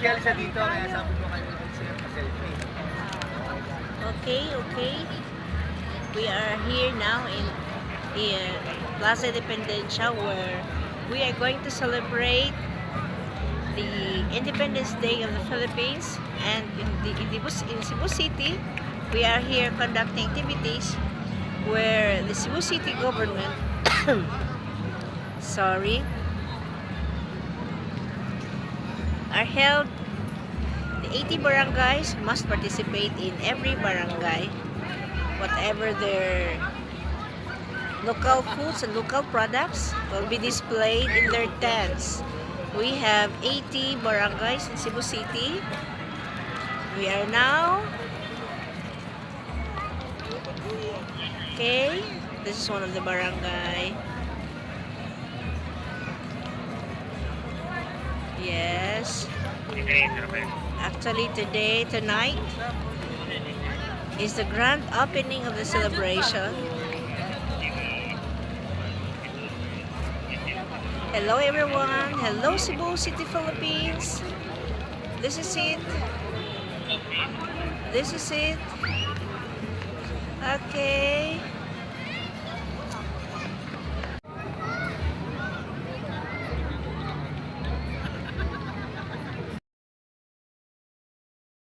Social siya dito, kaya sabi ko kayo mag-selfie. Okay, okay. We are here now in Plaza Independencia, where we are going to celebrate the Independence Day of the Philippines. And in Cebu City, we are here conducting activities where the Cebu City government sorry, are held. The 80 barangays must participate in every barangay, whatever their local foods and local products will be displayed in their tents. We have 80 barangays in Cebu City. We are now, okay, this is one of the barangay. Yes. Actually tonight is the grand opening of the celebration. Hello everyone. Hello Cebu City, Philippines. This is it. This is it. Okay.